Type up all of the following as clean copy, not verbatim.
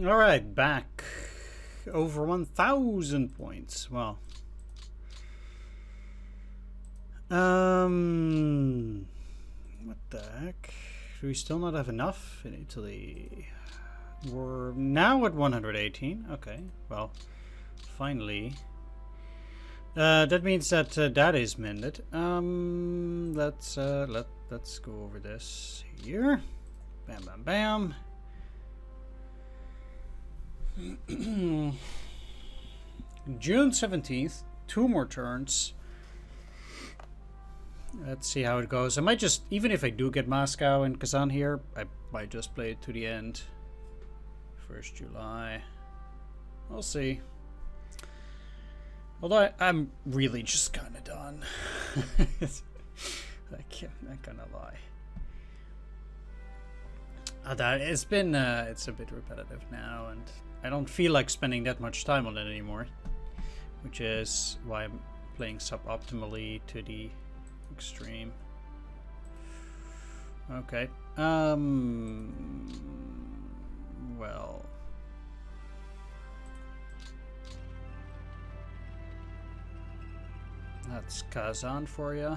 Alright, back. Over 1,000 points. Well. What the heck? Do we still not have enough in Italy? We're now at 118. Okay, well, finally. That means that that is mended. Let's go over this here. Bam, bam, bam. June 17th. 2 more turns. Let's see how it goes. I might just, even if I do get Moscow and Kazan here, I might just play it to the end. 1st July. We'll see. Although I'm really just kind of done. I'm not gonna lie. It's been, it's a bit repetitive now, and I don't feel like spending that much time on it anymore. Which is why I'm playing suboptimally to the extreme. Okay. Well. That's Kazan for you.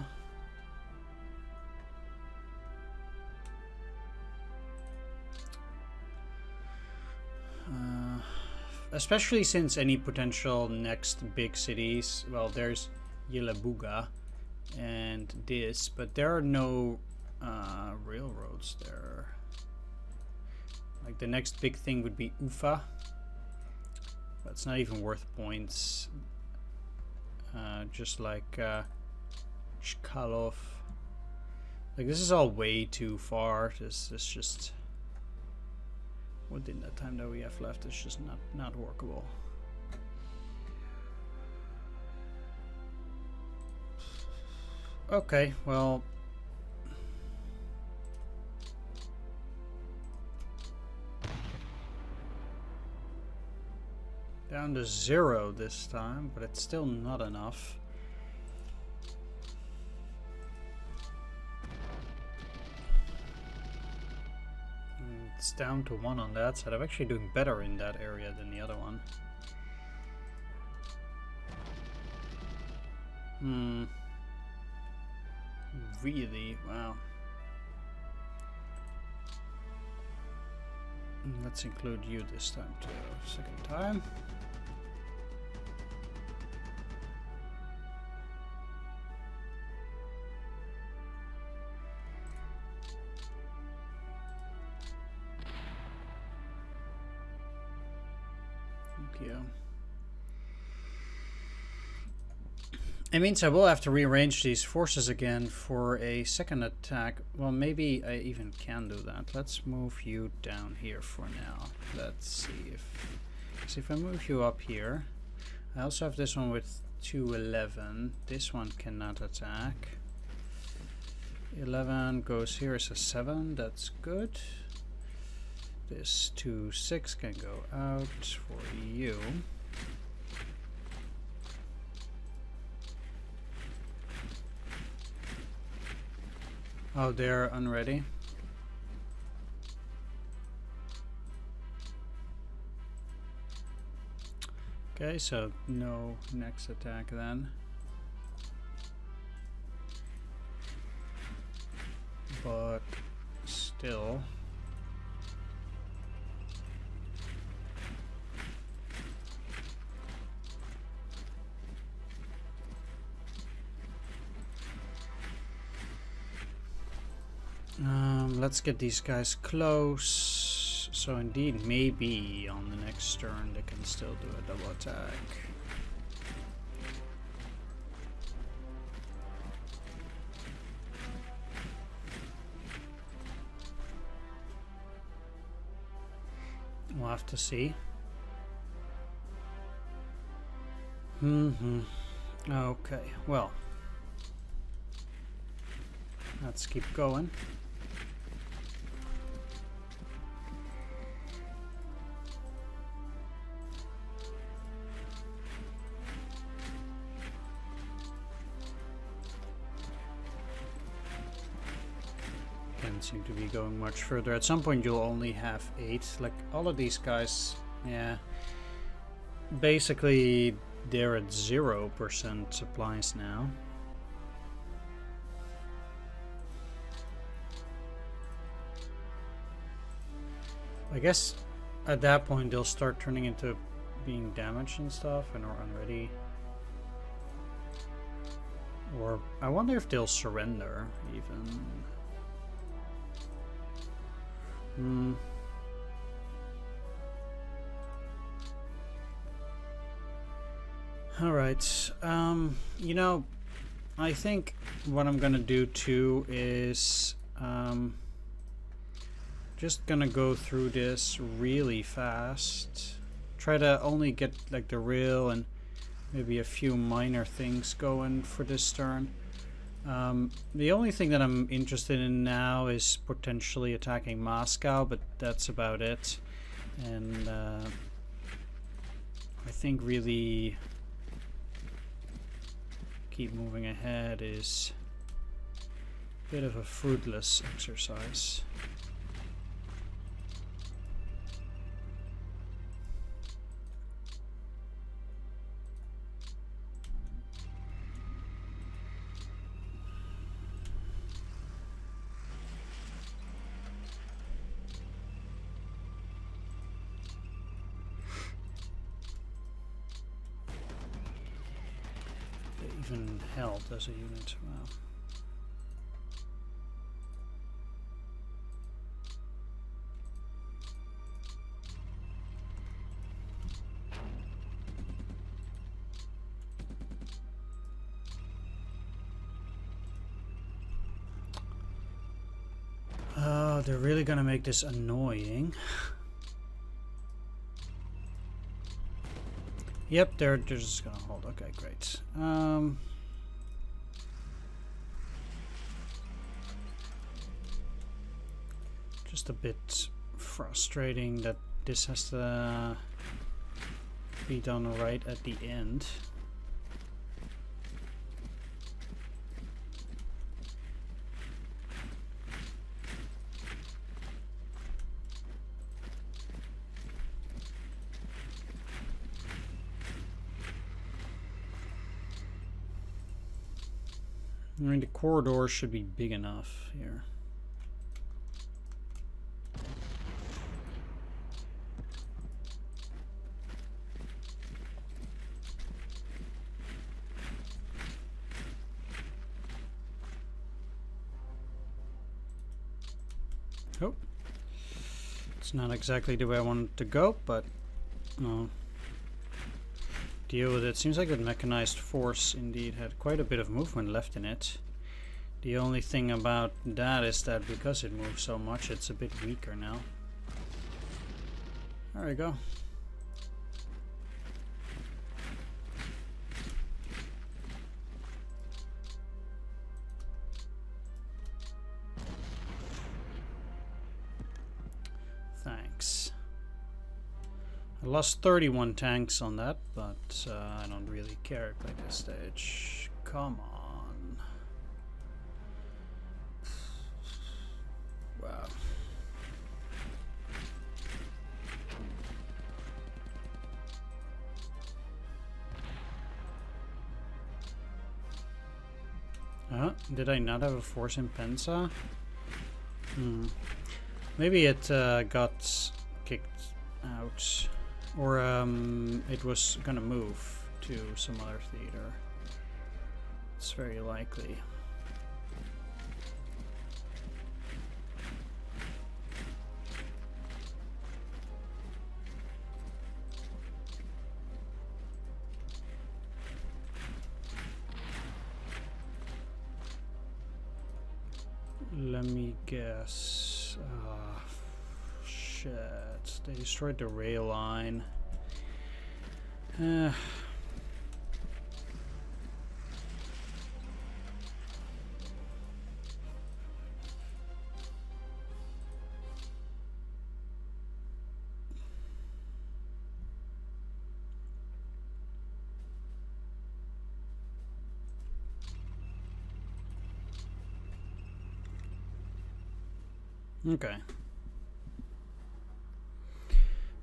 Especially since any potential next big cities, well, there's Yelabuga and this, but there are no railroads there. Like the next big thing would be Ufa, but it's not even worth points. Just like Chkalov. Like this is all way too far. This is just within the time that we have left. It's just not workable. Okay, well. Down to 0 this time, but it's still not enough. It's down to 1 on that side. I'm actually doing better in that area than the other one. Really? Wow. Let's include you this time too. 2nd time. Thank you. It means I will have to rearrange these forces again for a 2nd attack. Well, maybe I even can do that. Let's move you down here for now. Let's see if I move you up here. I also have this one with 211. This one cannot attack. 11 goes here as a 7. That's good. This 2-6 can go out for you. Oh, they're unready. Okay, so no next attack then. But still. Let's get these guys close. So indeed, maybe on the next turn they can still do a double attack. We'll have to see. Okay, well. Let's keep going. doesn't seem to be going much further. At some point you'll only have 8. Like all of these guys, yeah. Basically they're at 0% supplies now. I guess at that point they'll start turning into being damaged and stuff and are unready. Or I wonder if they'll surrender even. Alright, you know, I think what I'm gonna do too is just gonna go through this really fast. Try to only get like the rail and maybe a few minor things going for this turn. The only thing that I'm interested in now is potentially attacking Moscow, but that's about it. And I think really keep moving ahead is a bit of a fruitless exercise. Even held as a unit. Wow. Oh, they're really gonna make this annoying. Yep, they're just gonna hold. Okay, great. Just a bit frustrating that this has to be done right at the end. I mean, the corridor should be big enough here. Oh, it's not exactly the way I wanted it to go, but no. Deal with it. Seems like the mechanized force indeed had quite a bit of movement left in it. The only thing about that is that because it moves so much, it's a bit weaker now. There we go. Thanks. I lost 31 tanks on that, but I don't really care by this stage. Come on. Wow. Did I not have a force in Pensa? Maybe it got kicked out. Or it was gonna move to some other theater. It's very likely. Let me guess. Shit. They destroyed the rail line. Okay.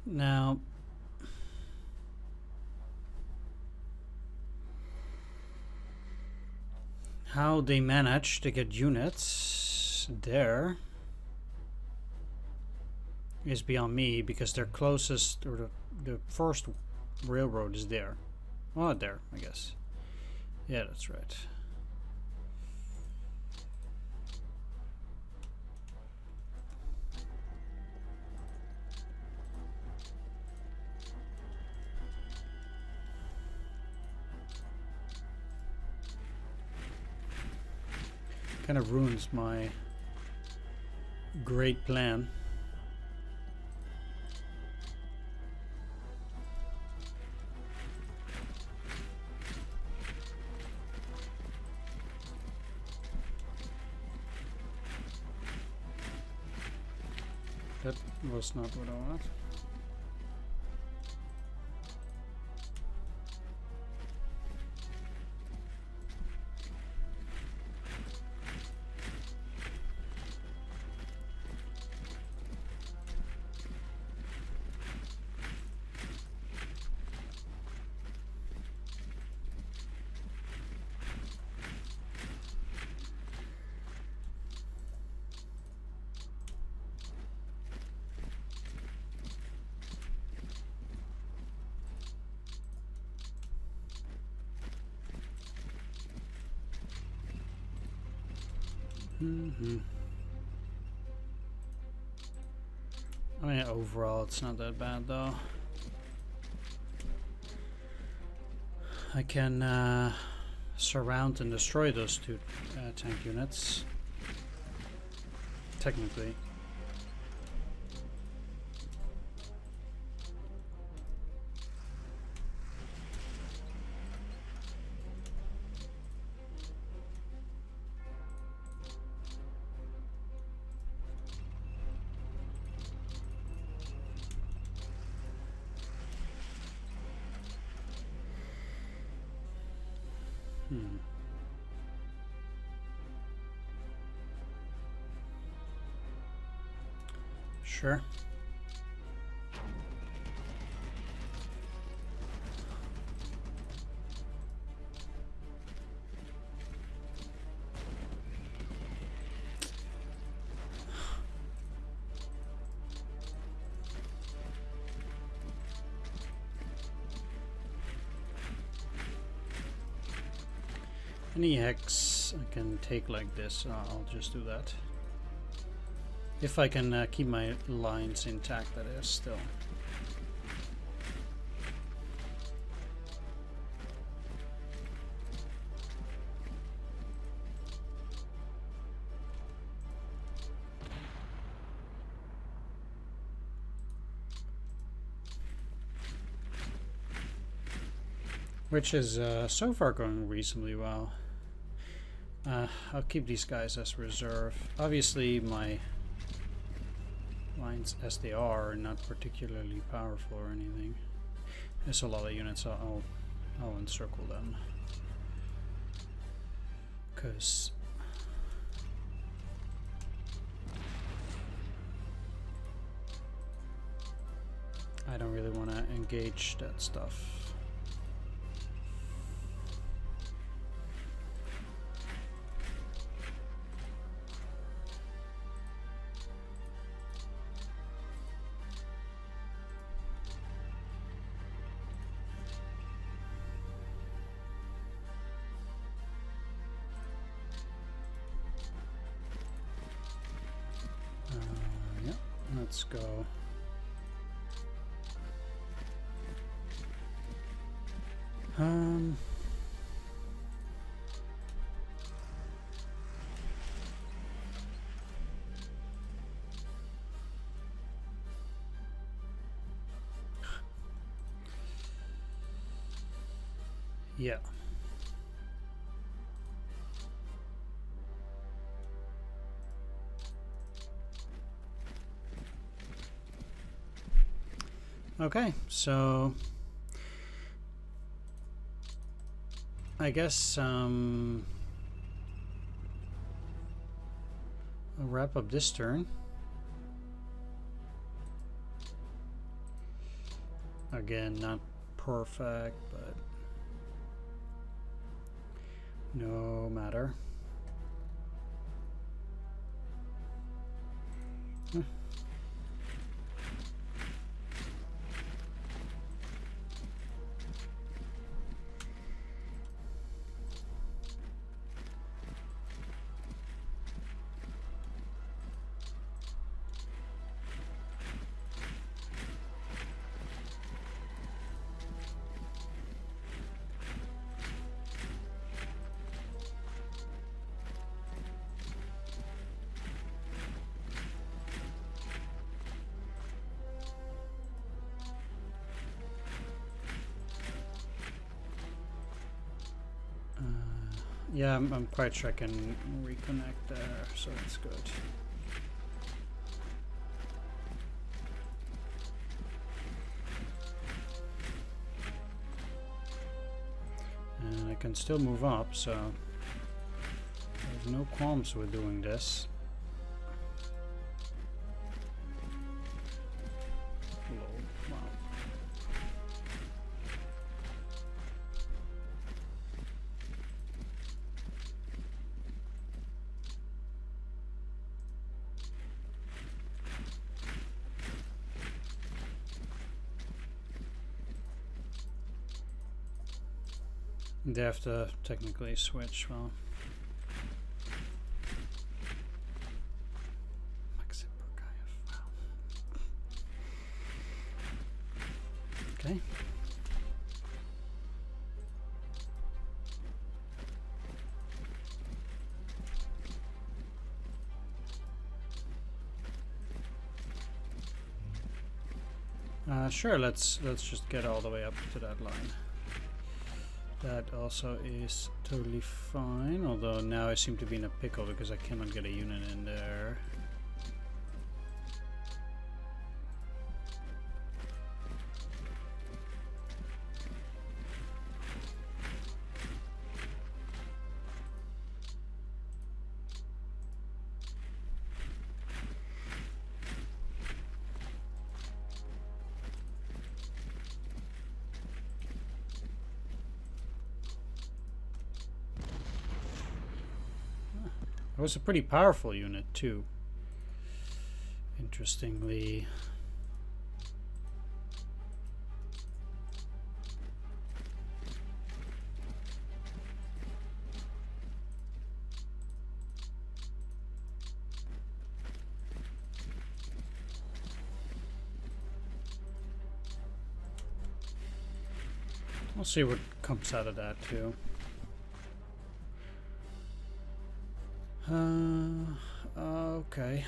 Now, how they manage to get units there is beyond me, because their closest, or the first railroad is there. Oh, there, I guess. Yeah, that's right. Kind of ruins my great plan. That was not what I wanted. I mean, overall, it's not that bad, though. I can surround and destroy those two tank units. Technically. Sure. Any hex I can take like this, I'll just do that. If I can keep my lines intact, that is, still. Which is so far going reasonably well. I'll keep these guys as reserve. Obviously my lines as they are not particularly powerful or anything. There's a lot of units, so I'll encircle them. Because I don't really want to engage that stuff. Let's go. Yeah. Okay, so I guess I'll wrap up this turn. Again, not perfect, but no matter. Yeah, I'm quite sure I can reconnect there, so that's good. And I can still move up, so there's no qualms with doing this. Wow. They have to technically switch, well. Wow. Okay. Sure, let's just get all the way up to that line. That also is totally fine, although now I seem to be in a pickle because I cannot get a unit in there. It was a pretty powerful unit too, interestingly. We'll see what comes out of that too. Okay.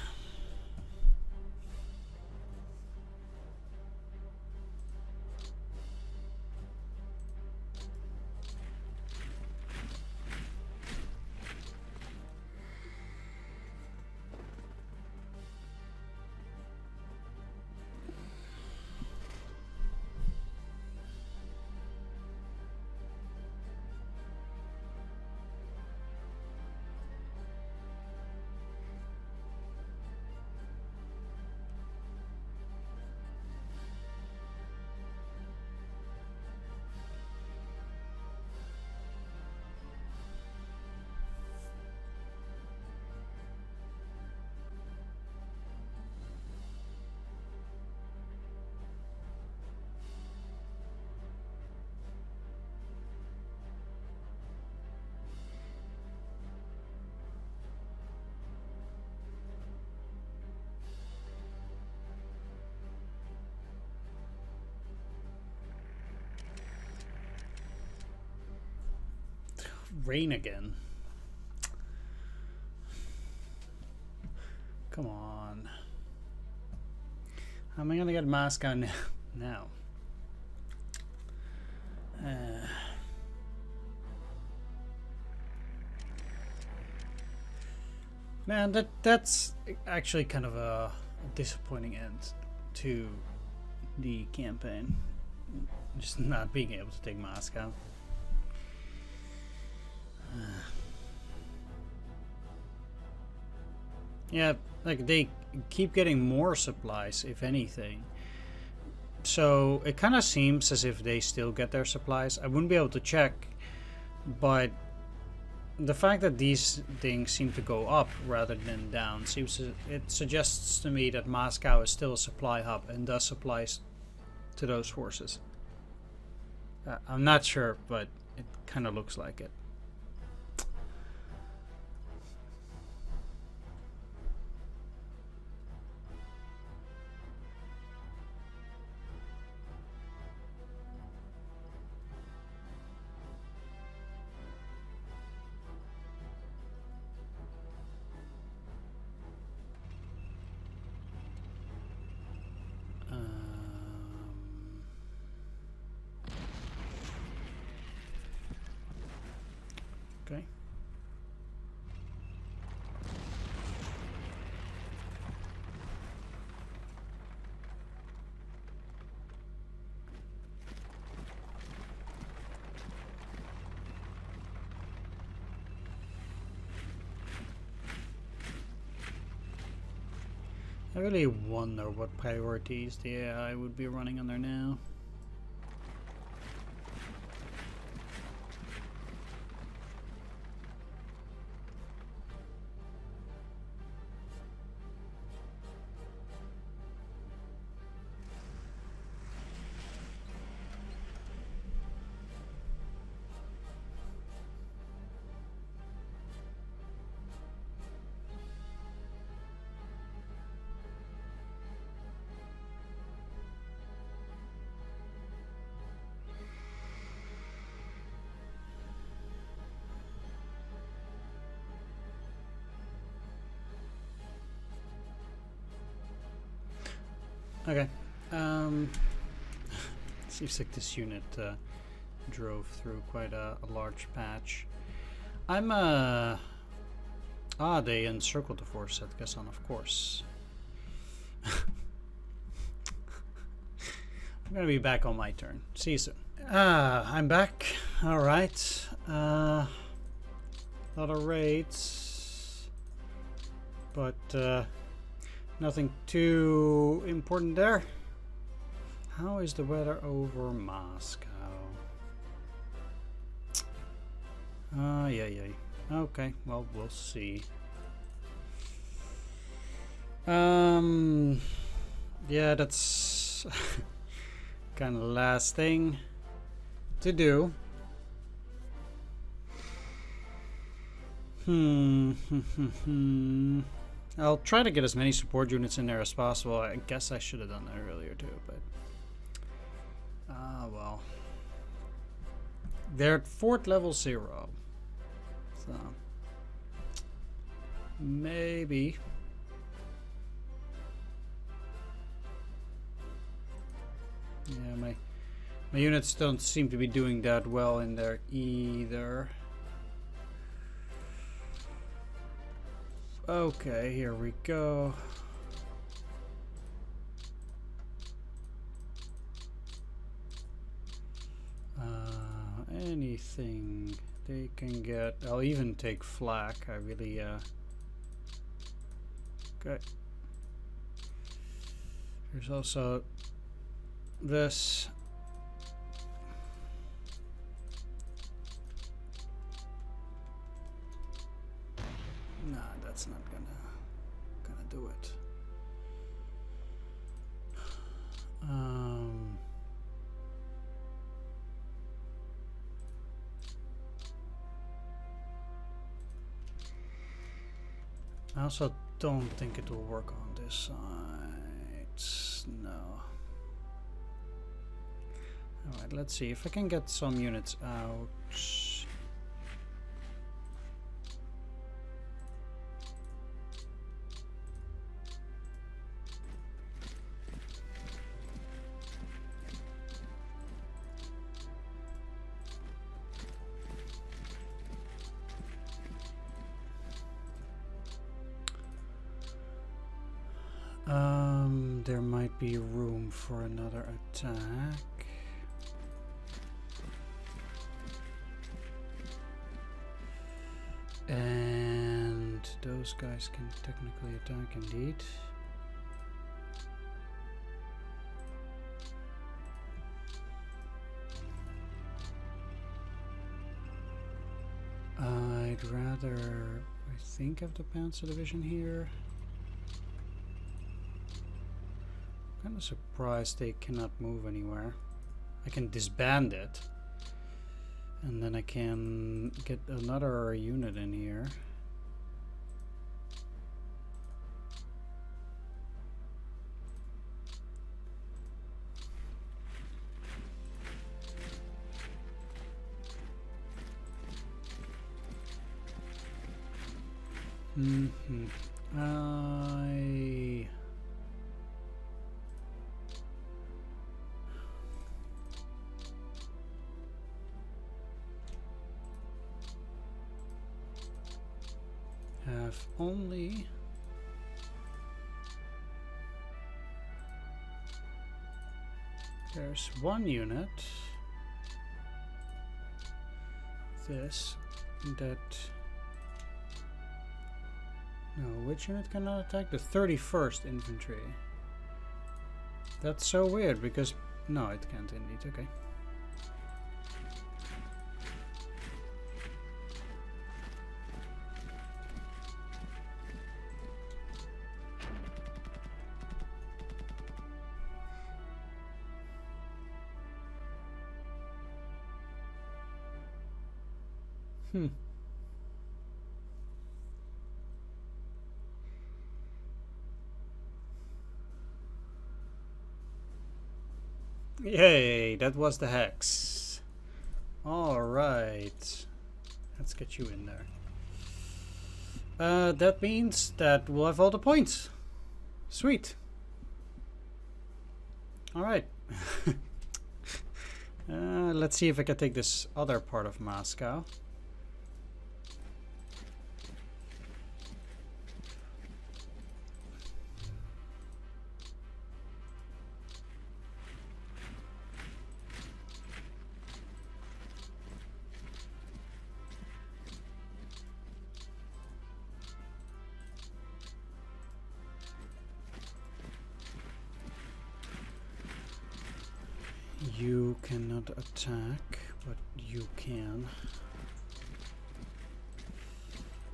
Rain again. Come on. How am I gonna get Moscow now? Man, that's actually kind of a disappointing end to the campaign. Just not being able to take Moscow. Yeah, like they keep getting more supplies, if anything. So it kind of seems as if they still get their supplies. I wouldn't be able to check, but the fact that these things seem to go up rather than down it suggests to me that Moscow is still a supply hub and does supplies to those forces. I'm not sure, but it kind of looks like it. Okay. I really wonder what priorities the AI would be running under now. Okay. Seems like this unit drove through quite a large patch. I'm they encircled the force at Kazan, of course. I'm gonna be back on my turn. See you soon. I'm back. Alright. Lot of raids. But nothing too important there. How is the weather over Moscow? Yeah. Okay, well, we'll see. Yeah, that's kind of the last thing to do. I'll try to get as many support units in there as possible. I guess I should have done that earlier too, but well. They're at fort level 0. So maybe. Yeah, my units don't seem to be doing that well in there either. Okay, here we go. Anything they can get. I'll even take flak. I really okay. There's also this. Nah, that's not gonna do it. I also don't think it will work on this side. No. Alright, let's see if I can get some units out. There might be room for another attack. And those guys can technically attack indeed. I'd rather, I think, have the Panzer Division here. Kind of surprised they cannot move anywhere. I can disband it, and then I can get another unit in here. I have only there's one unit, this, that. No, which unit cannot attack? The 31st Infantry. That's so weird because... No, it can't indeed. Okay. Yay, that was the hex. Alright. Let's get you in there. That means that we'll have all the points. Sweet. Alright. Let's see if I can take this other part of Moscow. You cannot attack, but you can.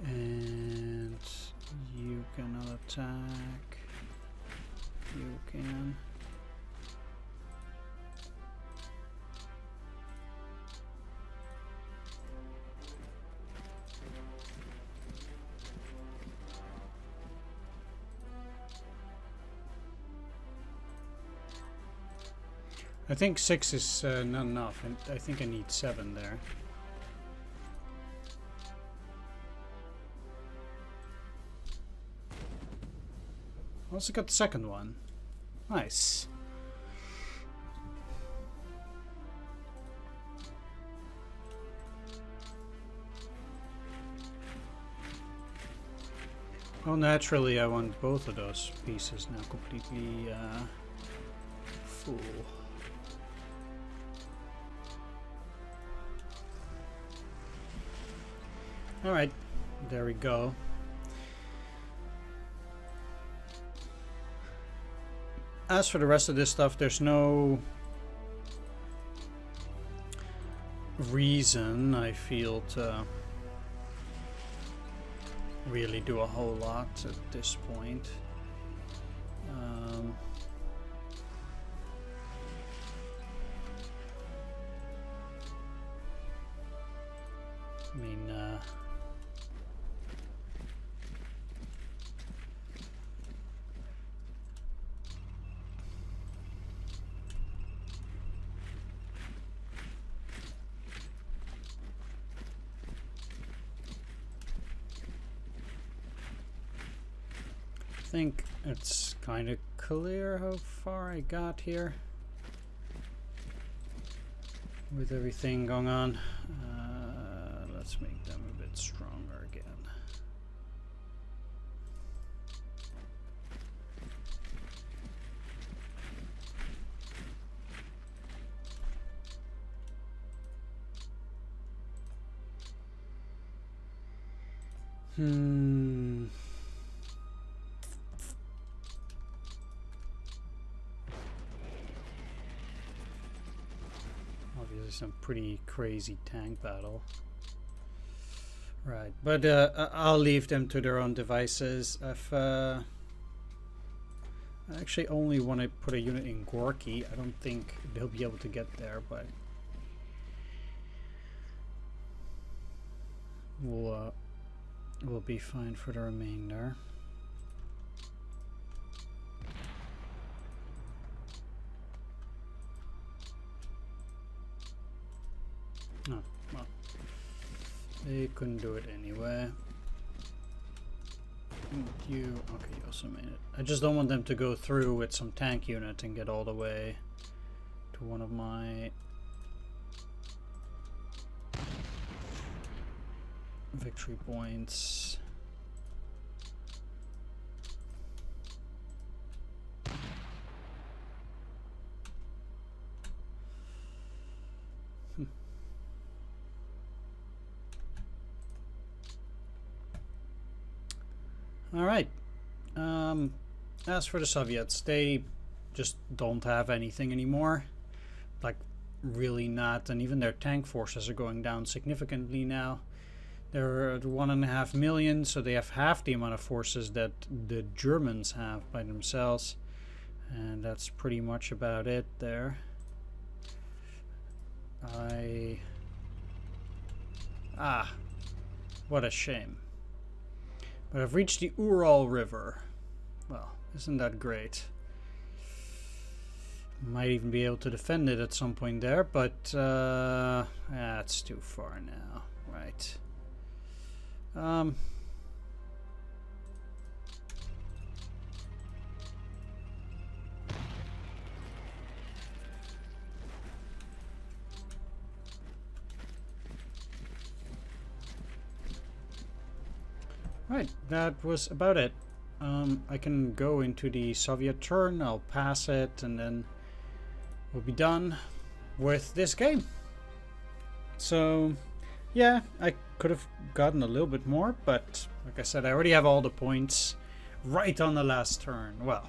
And you cannot attack. You can. I think 6 is not enough, and I think I need 7 there. Also got the second one. Nice. Well, naturally I want both of those pieces now completely full. Alright, there we go. As for the rest of this stuff, there's no reason, I feel, to really do a whole lot at this point. I mean, I think it's kind of clear how far I got here with everything going on. Let's make them a bit stronger again. Obviously some pretty crazy tank battle Right, but I'll leave them to their own devices. I actually only want to put a unit in Gorky. I don't think they'll be able to get there, but we'll be fine for the remainder. Oh, well. They couldn't do it anyway. Okay, you also made it. I just don't want them to go through with some tank unit and get all the way to one of my victory points. All right. As for the Soviets, they just don't have anything anymore. Like, really not. And even their tank forces are going down significantly now. They're at 1.5 million, so they have half the amount of forces that the Germans have by themselves. And that's pretty much about it there. What a shame. But I've reached the Ural River. Well, isn't that great? Might even be able to defend it at some point there, but that's too far now. Right. Right, that was about it. I can go into the Soviet turn, I'll pass it, and then we'll be done with this game. So, yeah, I could have gotten a little bit more, but like I said, I already have all the points right on the last turn. Well,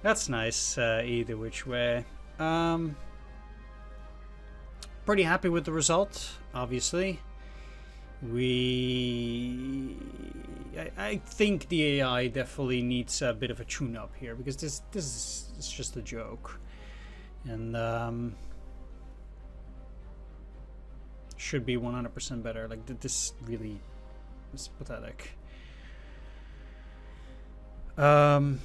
that's nice either which way. Pretty happy with the result, obviously. I think the AI definitely needs a bit of a tune-up here, because this is just a joke, and should be 100% better. Like, this really is pathetic. For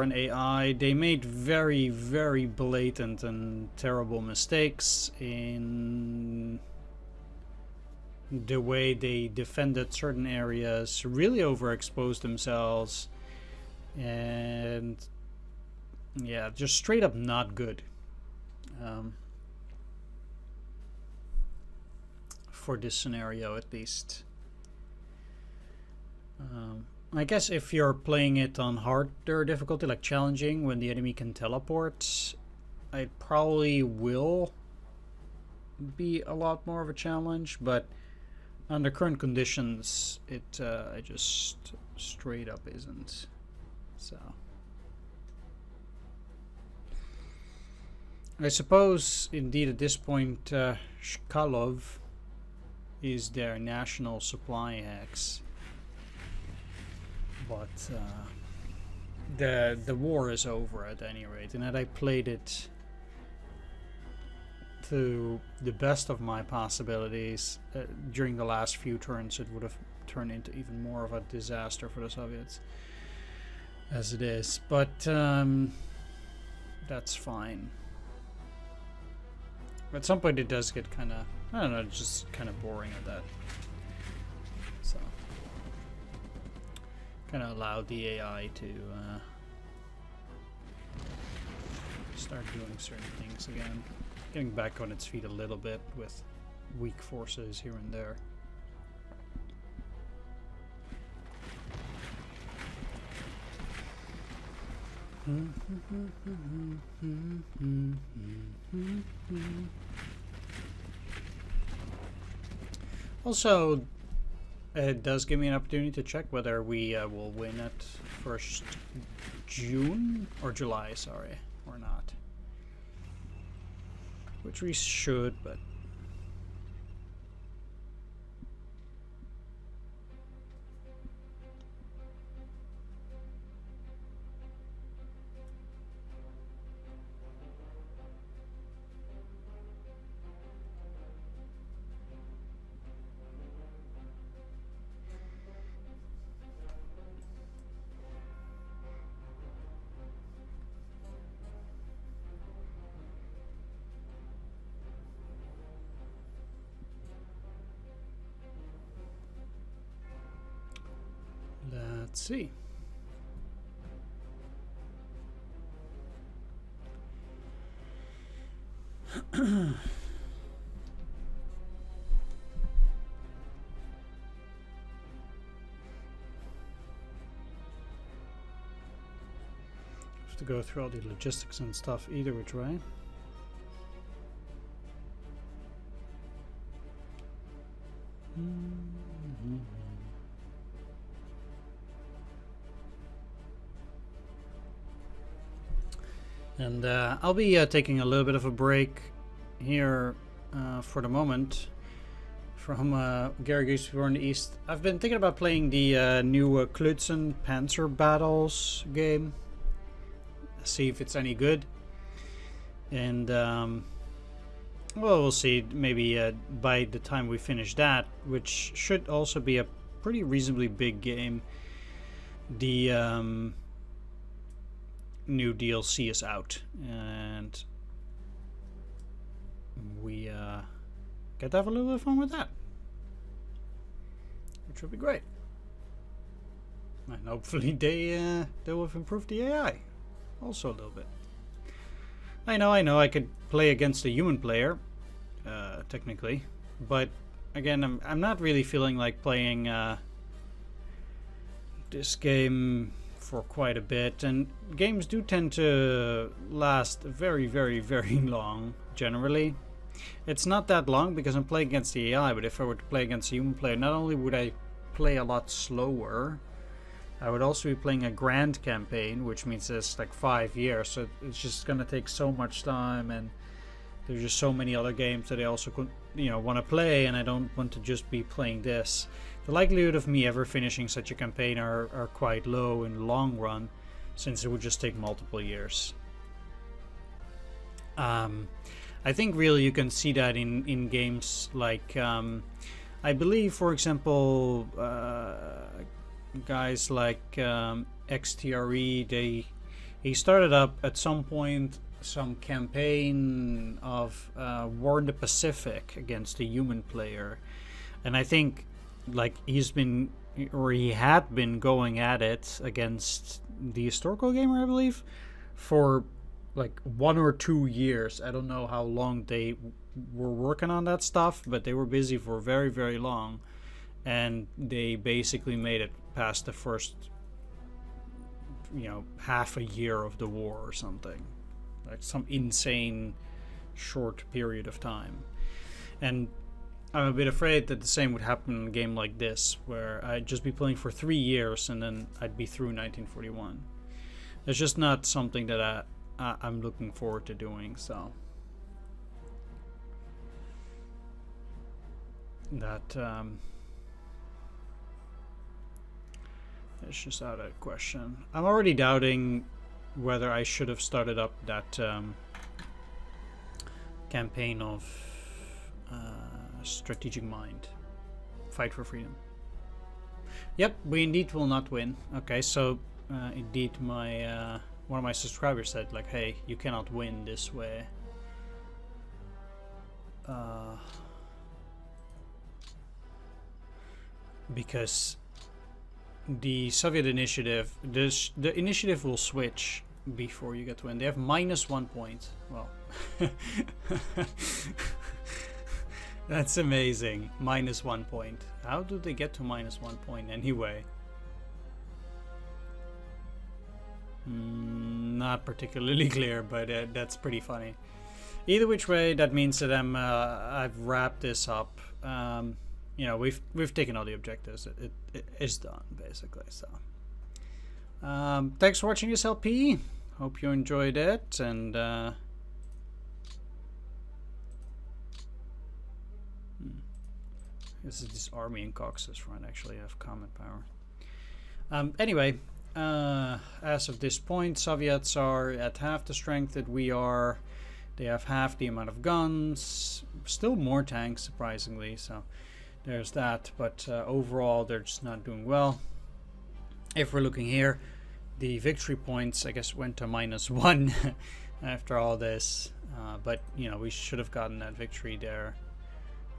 an AI, they made very, very blatant and terrible mistakes in the way they defended certain areas, really overexposed themselves, and yeah, just straight up not good. For this scenario, at least. I guess if you're playing it on harder difficulty, like challenging, when the enemy can teleport, it probably will be a lot more of a challenge, but under current conditions, it just straight up isn't. So I suppose indeed at this point Shkalov is their national supply hex, but the war is over at any rate, and had I played it to the best of my possibilities during the last few turns, it would have turned into even more of a disaster for the Soviets as it is, but that's fine. At some point it does get kind of, I don't know, just kind of boring at that, so kind of allow the AI to start doing certain things again. Getting back on its feet a little bit with weak forces here and there. Also, it does give me an opportunity to check whether we will win at 1st June or July, sorry, or not. Which we should, but Let's see. To go through all the logistics and stuff either which way. And I'll be taking a little bit of a break here for the moment from Gary Grigsby in the East. I've been thinking about playing the new Klutzen Panzer Battles game. See if it's any good, and well, we'll see. Maybe by the time we finish that, which should also be a pretty reasonably big game, the new DLC is out, and we get to have a little bit of fun with that, which will be great. And hopefully they will have improved the AI. Also a little bit. I know I could play against a human player, technically, but again, I'm not really feeling like playing this game for quite a bit, and games do tend to last very, very, very long, generally. It's not that long because I'm playing against the AI, but if I were to play against a human player, not only would I play a lot slower, I would also be playing a grand campaign, which means it's like 5 years, so it's just gonna take so much time, and there's just so many other games that I also could, want to play, and I don't want to just be playing this. The likelihood of me ever finishing such a campaign are quite low in the long run, since it would just take multiple years. I think really you can see that in games like, I believe, for example, guys like XTRE, he started up at some point some campaign of War in the Pacific against a human player, and I think like he had been going at it against the Historical Gamer, I believe, for like 1 or 2 years. I don't know how long they were working on that stuff, but they were busy for very, very long, and they basically made it past the first half a year of the war or something, like some insane short period of time. And I'm a bit afraid that the same would happen in a game like this, where I'd just be playing for 3 years and then I'd be through 1941. It's just not something that I'm looking forward to doing, so that it's just out of question. I'm already doubting whether I should have started up that campaign of Strategic Mind, Fight for Freedom. Yep, we indeed will not win. Okay, so indeed my one of my subscribers said, like, hey, you cannot win this way. Because the Soviet initiative, the initiative will switch before you get to win. They have -1 point. Well, that's amazing. -1 point. How do they get to -1 point anyway? Not particularly clear, but that's pretty funny. Either which way, that means that I've wrapped this up. We've taken all the objectives. It is done basically. So thanks for watching this LP. Hope you enjoyed it, and this is this army in Caucasus front actually have combat power. Anyway, as of this point, Soviets are at half the strength that we are. They have half the amount of guns, still more tanks surprisingly, so there's that, but overall they're just not doing well. If we're looking here, the victory points I guess went to -1 after all this, but we should have gotten that victory there.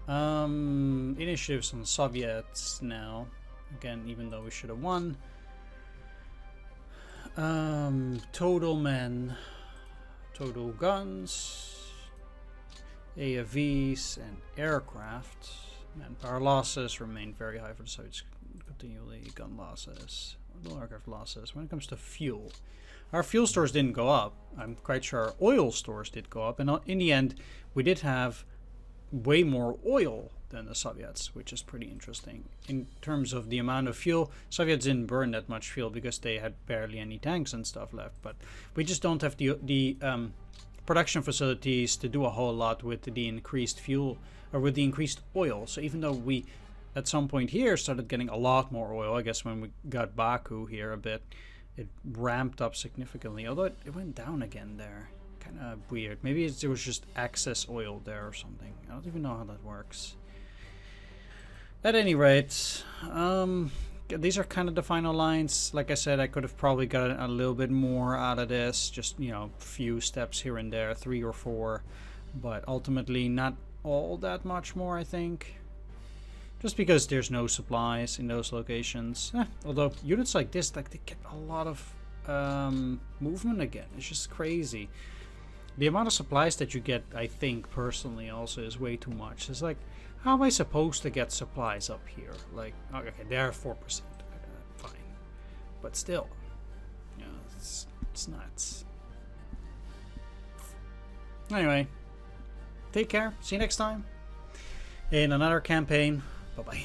Initiatives on Soviets now, again, even though we should have won. Total men, total guns, AFVs, and aircraft. Manpower losses remain very high for the Soviets. Continually, gun losses, no aircraft losses. When it comes to fuel, our fuel stores didn't go up. I'm quite sure our oil stores did go up, and in the end, we did have way more oil than the Soviets, which is pretty interesting. In terms of the amount of fuel, Soviets didn't burn that much fuel because they had barely any tanks and stuff left, but we just don't have the production facilities to do a whole lot with the increased fuel, or with the increased oil. So even though we at some point here started getting a lot more oil, I guess when we got Baku here a bit, it ramped up significantly, although it went down again there. Kind of weird. Maybe there was just excess oil there or something. I don't even know how that works. At any rate, these are kind of the final lines. Like I said, I could have probably gotten a little bit more out of this. Just, you know, few steps here and there, 3 or 4. But ultimately, not all that much more, I think. Just because there's no supplies in those locations. Although, units like this, like, they get a lot of movement again. It's just crazy. The amount of supplies that you get, I think, personally, also is way too much. It's like, how am I supposed to get supplies up here? Like, okay, they're 4%. Fine. But still, you know, it's nuts. Anyway, take care. See you next time in another campaign. Bye-bye.